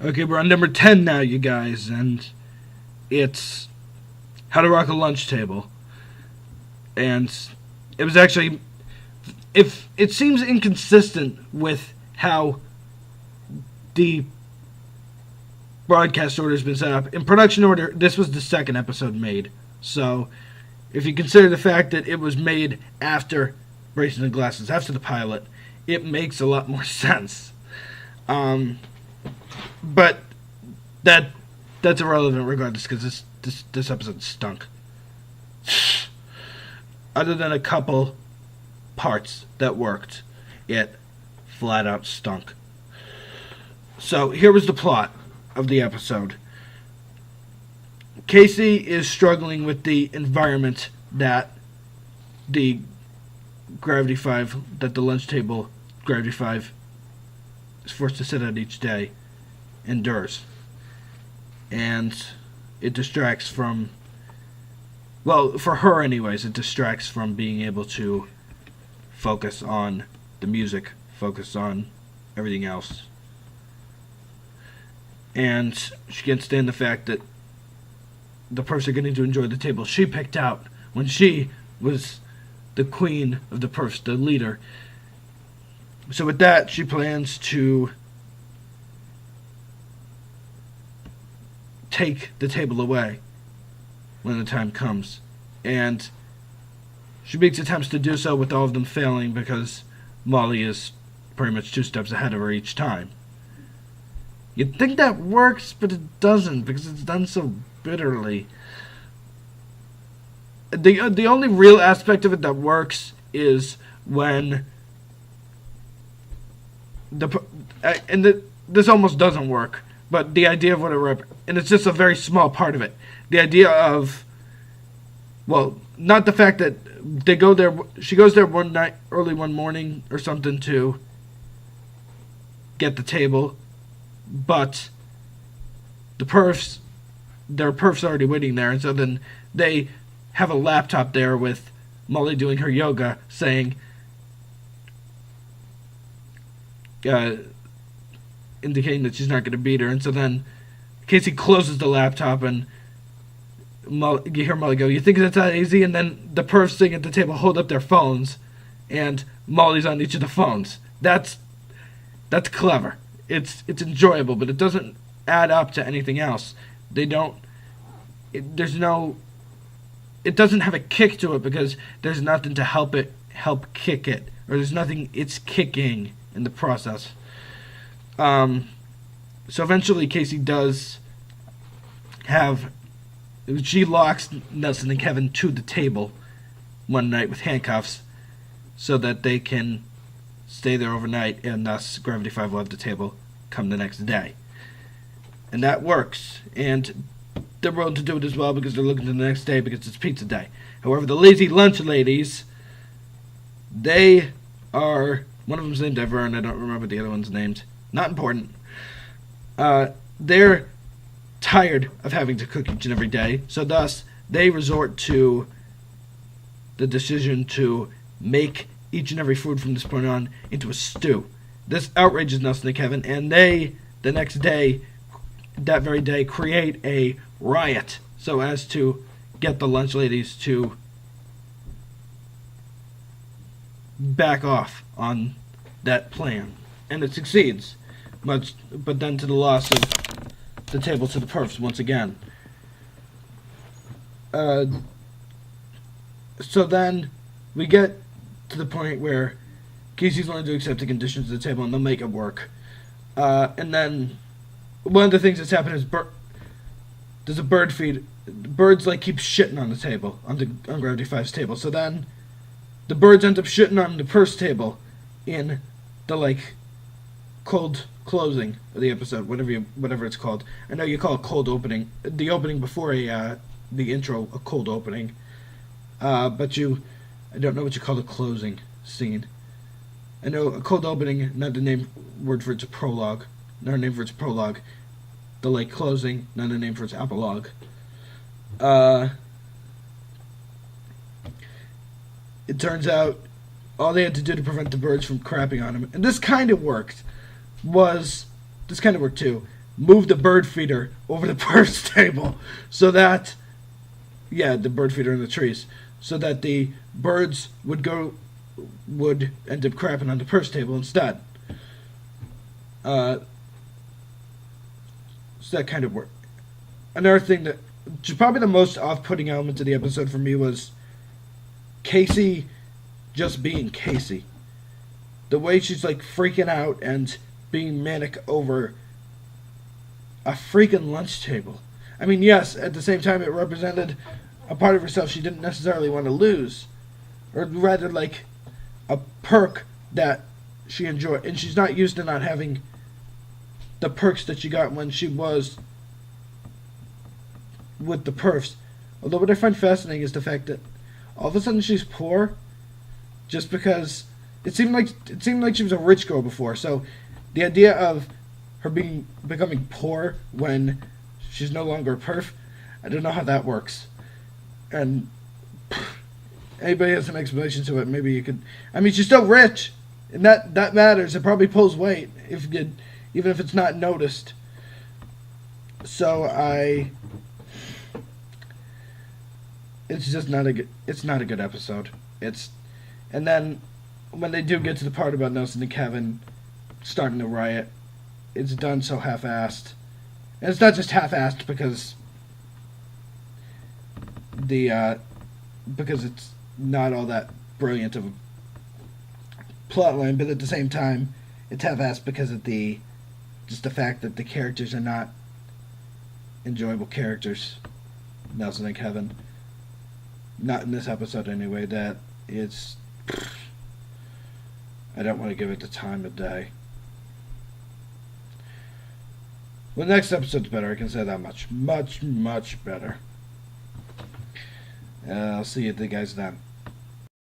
Okay, we're on number 10 now, you guys, and it's How to Rock a Lunch Table. And it was actually, if it seems inconsistent with how the broadcast order has been set up. In production order, this was the second episode made. So, if you consider the fact that it was made after Braces and Glasses, after the pilot, it makes a lot more sense. But that's irrelevant regardless, because this episode stunk. Other than a couple parts that worked, it flat out stunk. So here was the plot of the episode. Casey is struggling with the environment that the Gravity 5, that the lunch table Gravity 5 is forced to sit at each day, endures. And it distracts from, well, for her anyways, it distracts from being able to focus on the music, focus on everything else. And she can't stand the fact that the perfs are getting to enjoy the table she picked out when she was the queen of the perfs, the leader. So with that, she plans to take the table away when the time comes. And she makes attempts to do so with all of them failing because Molly is pretty much 2 steps ahead of her each time. You'd think that works, but it doesn't because it's done so bitterly. The only real aspect of it that works is when this almost doesn't work, but the idea of what it and it's just a very small part of it. The idea of, well, not the fact that they go there. She goes there one night, early one morning or something, to get the table, but there are perfs already waiting there, and so then they have a laptop there with Molly doing her yoga, saying, indicating that she's not going to beat her, and so then Casey closes the laptop, and you hear Molly go, "You think that's that easy?" And then the perfs sitting at the table hold up their phones, and Molly's on each of the phones. That's clever. It's enjoyable, but it doesn't add up to anything else. It doesn't have a kick to it because there's nothing to help kick it, or there's nothing it's kicking in the process. So eventually Casey she locks Nelson and Kevin to the table one night with handcuffs so that they can stay there overnight, and thus Gravity 5 will have the table come the next day. And that works. And they're willing to do it as well because they're looking to the next day because it's pizza day. However, the lazy lunch ladies, they are, one of them's named Ever, and I don't remember the other one's named. Not important. They're tired of having to cook each and every day, so thus they resort to the decision to make each and every food from this point on into a stew. This outrages Nelson and Kevin, and they, the next day, that very day, create a riot so as to get the lunch ladies to back off on that plan. And it succeeds, but then to the loss of the table to the perfs once again. So then we get to the point where Casey's willing to accept the conditions of the table and they'll make it work. And then one of the things that's happened is there's a bird feed. Birds keep shitting on the table, on Gravity 5's table. So then the birds end up shitting on the purse table in the cold closing of the episode, whatever it's called. I know you call it cold opening. The opening before the intro, a cold opening. But I don't know what you call the closing scene. I know a cold opening, not the name word for its prologue. Not a name for its prologue. The closing, not a name for its epilogue. It turns out all they had to do to prevent the birds from crapping on him, and this kind of worked too. move the bird feeder over the purse table so that, yeah, the bird feeder in the trees, so that the birds would end up crapping on the purse table instead. So that kind of worked. Another thing that probably the most off-putting element of the episode for me was Casey just being Casey. The way she's like freaking out and being manic over a freaking lunch table. I mean, yes, at the same time it represented a part of herself she didn't necessarily want to lose. Or rather, like, a perk that she enjoyed. And she's not used to not having the perks that she got when she was with the perfs. Although what I find fascinating is the fact that all of a sudden she's poor just because it seemed like she was a rich girl before. So the idea of her becoming poor when she's no longer a perf, I don't know how that works. And anybody has an explanation to it, maybe you could. I mean, she's still rich, and that matters. It probably pulls weight even if it's not noticed. So it's just not a good episode. And then when they do get to the part about Nelson and Kevin starting to riot, it's done so half-assed. And it's not just half-assed because it's not all that brilliant of a plotline, but at the same time, it's half-assed because of the fact that the characters are not enjoyable characters. Nelson and Kevin. Not in this episode anyway. That it's... I don't want to give it the time of day. Well, the next episode's better, I can say that much. Much, much better. I'll see you guys then.